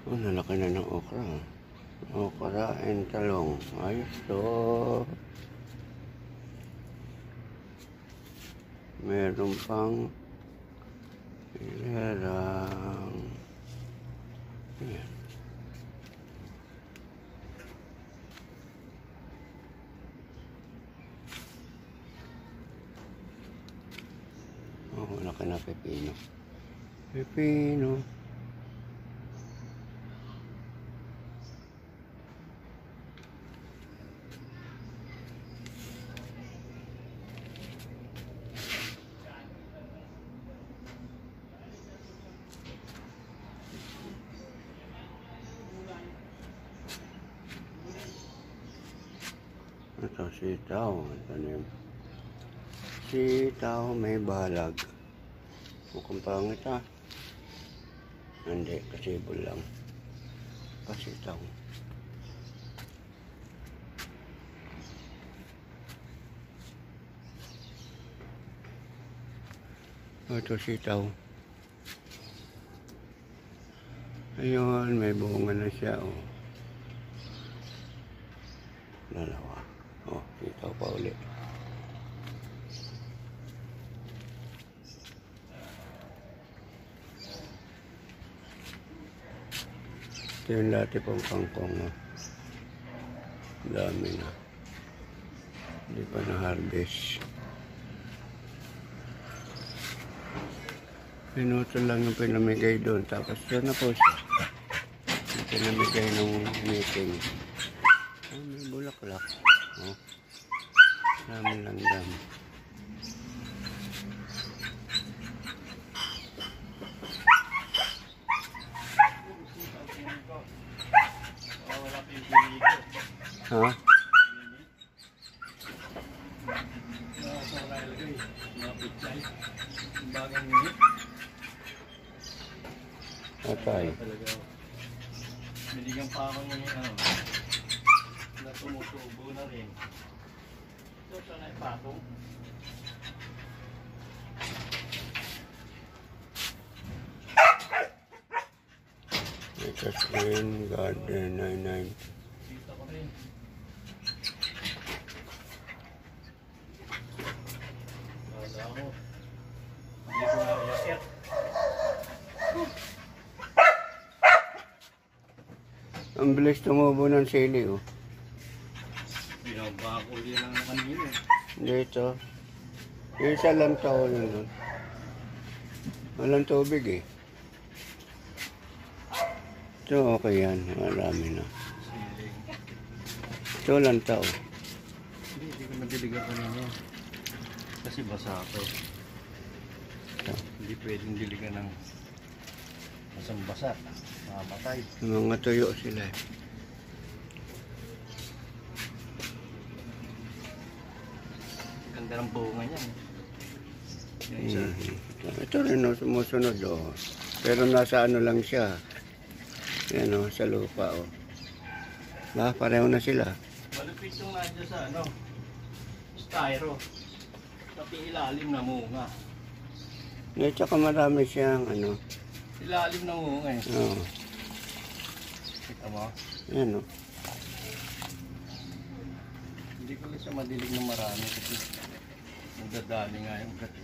Oh, nalaki na ng okra. Okra and talong. Ayos to. Meron pang ilerang. Ayan. Oh, laki na pepino. Pepino. Ito, sitaw. Tanim. Sitaw may balag. Mukhang pangit ha. Hindi, kasibol lang. Pasitaw. Ito, sitaw. Ayun, may bunga na siya. Oh. Dalawa. Oh, sitaw pa ulit. Ito yung dati pong kangkong. Oh. Dami na. Hindi pa na-harvest. Pinuto lang yung pinamigay doon. Tapos yun na po siya. Yung pinamigay ng meeting. Oh, may bulaklak. Oh. Dami lang dami. Ha? Atay. Binigyan pa ako ng na tumutubo na rin. Ito siya na ipatong. Ito Green Garden 99. Dito ko rin. Wala ako. Hindi ko na iakit. Ang bilis tumubo ng sili, oh. Binabakol din lang kanina. Dito. Yung isa lang taon na doon. Walang tubig, eh. Ito, okay yan. Marami na. Siling. Ito lang tao. Hindi ko nadiligan kanina. Kasi basa ako. Ito. Hindi pwedeng diligan ng basang basa. Mamatay. Mga tuyo sila, eh. Ganda ng bunga niya. Yung isa. Ito rin, oh, sumusunod, oh. Pero nasa ano lang siya. Yan, oh, sa lupa, oh. Pareho na sila. Malupit yung nadya sa styro. Pati ilalim na munga. At saka marami siyang, ano. Ilalim na munga eh. Oh. Kita mo? Yan, oh. Hindi ko lang siya madilig na marami kasi nagdadali nga yung gati.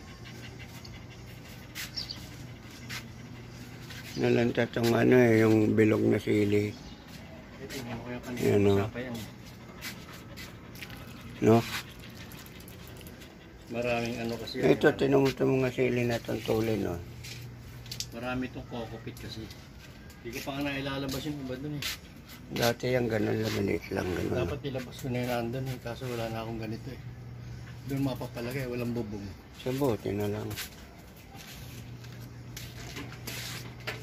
Nalantat ang ano, eh, yung bilog na sili. Tingnan ko yung Yan, kanina. oh. Sapa yan. No? Maraming ano kasi. Ito, tinumuto mga sili na itong tulin, oh. Marami itong kokopit kasi. Hindi ko pa nga nailalabas yung iba dun eh. Dati yung ganun lang, maliit lang, ganun. Dapat ilabas ko na yung nandun eh. Kaso wala na akong ganito eh. Doon mapapalagay, walang bubong. Sa bote na lang.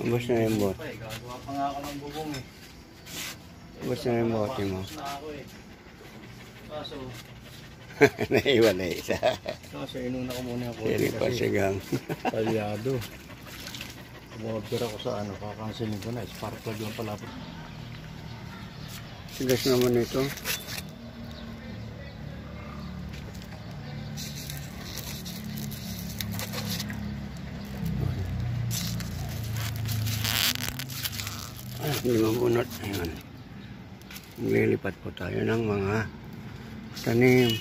Ubus na yung bote. Gagawa pa nga ako ng bubong eh. Ubus na yung bote mo. Tapos na ako eh. Kaso, Naiwala isa. inuna ko muna yung Sili pa sigang. talyado. Umorder ako sa kakansilin ko na. Spark plug lang pala. Sigas naman ito. Hindi mabunot. Ayan. Lilipat po tayo ng mga tanim.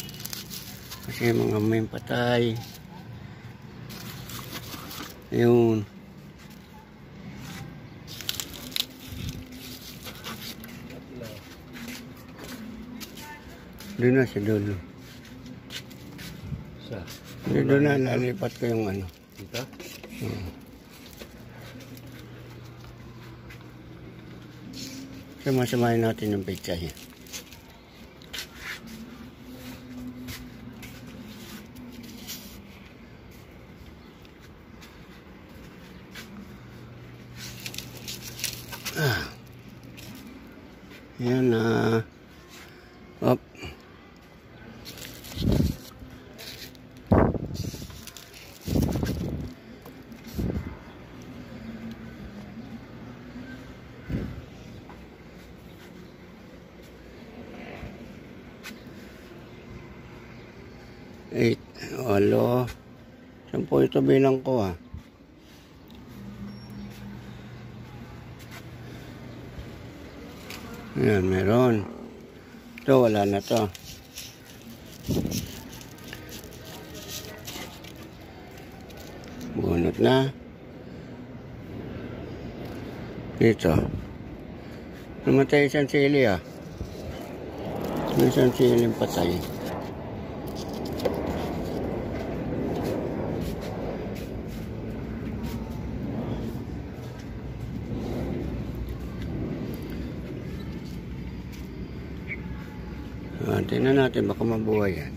Kasi mga may patay. Ayun. Doon na siya doon. Doon na lalipat ko yung ano. Dito? Sama-samahin natin yung pechay. Yan na. Up. Eight. Walo. 10 ito bilang ko ah. Yan, meron. Ito, wala na to. Bunot na. Dito. Namatay isang sili ah. Isang siling patay. Tingnan natin baka mabuhay yan.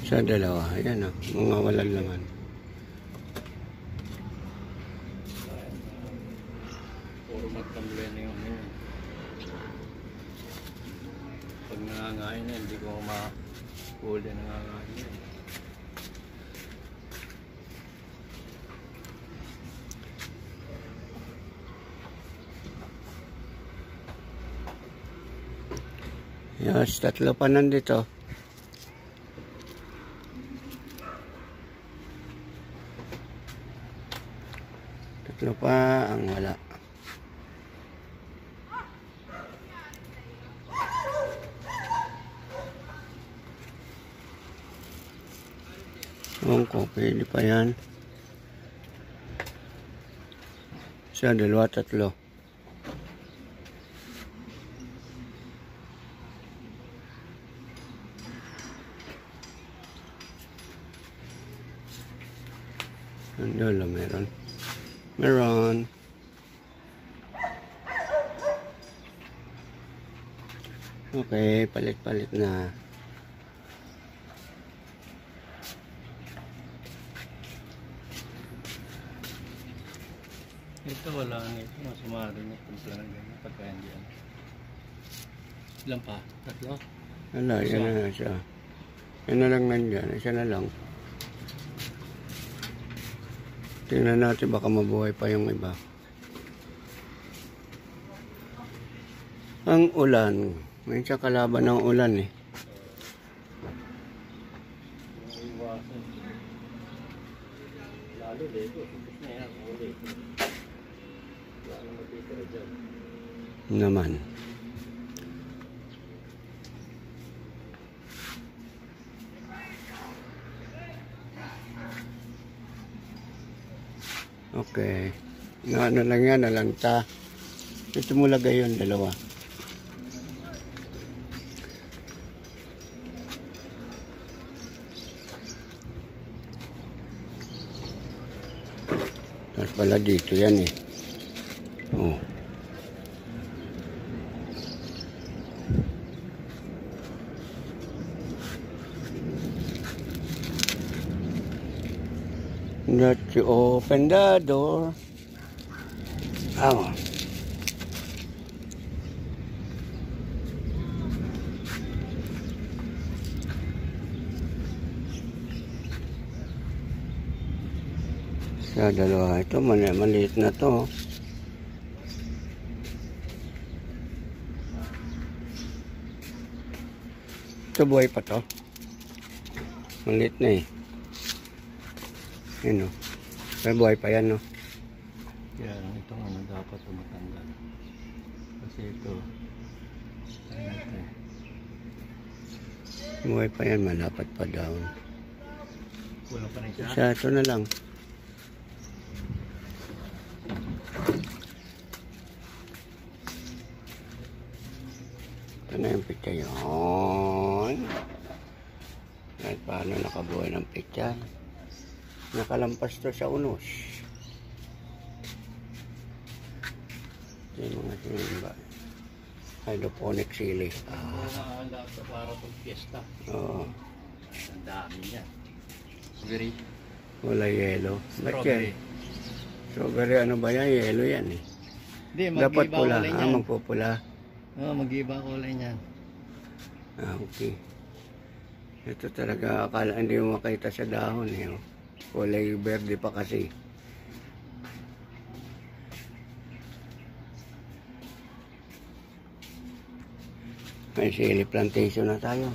Sa dalawa. Ayan o. Mga walang laman. Puro magtamblay na yung yun. Pag nangangain na, hindi ko mahuli nangangain yan. Yes, 3 pa nandito. Tatlo pa ang wala. Ewan ko, pwede pa yan. Isa, 2, 3. Andolo, meron. Meron. Okay, palit-palit na. Ito wala nga ito. Masumari na kumpla ng ganyan. Pagka hindi yan. Ilan pa? 3? Wala, yan na siya. Yan na lang nandyan. Isa na lang. Tingnan natin baka mabuhay pa yung iba. Ang ulan. Minsan kalaban ng ulan eh. Iwasan. Lalo dito. Kumpis na yan. Uli. Wala nang matitira dyan. Naman. Okay. Ano lang yan, nalanta. Ito mo lagay yun, 2. Tapos pala dito yan eh. Oh. Let's open the door. Oh. Sa 2 ito, maliit na to. Ito buhay pa to. Maliit na eh. Yun o. May buhay pa yan no. Kaya lang itong ano dapat tumatanggal. Kasi ito, ano ito eh. Buhay pa yan, malapat pa daw. Kulang pa na isa. Sa ito na lang. Ito na yung pitya yun. Kahit paano nakabuhay ng pitya. Nakalampas to sa unos. Ito yung mga sinimba. Hydroponic sili. Lahat sa para itong fiesta. Oo. Ang dami niya. Strawberry. Wala yelo. Ba't Strawberry. yan? Strawberry ano ba yan? Yelo yan eh. Hindi, Dapat mag-iba pula. kulay Ah, niyan. magpupula. Oo, mag-iba kulay niyan. Ah, okay. Ito talaga akala hindi mo makita sa dahon eh. Oh. Kulay verde pa kasi. May sili plantation na tayo.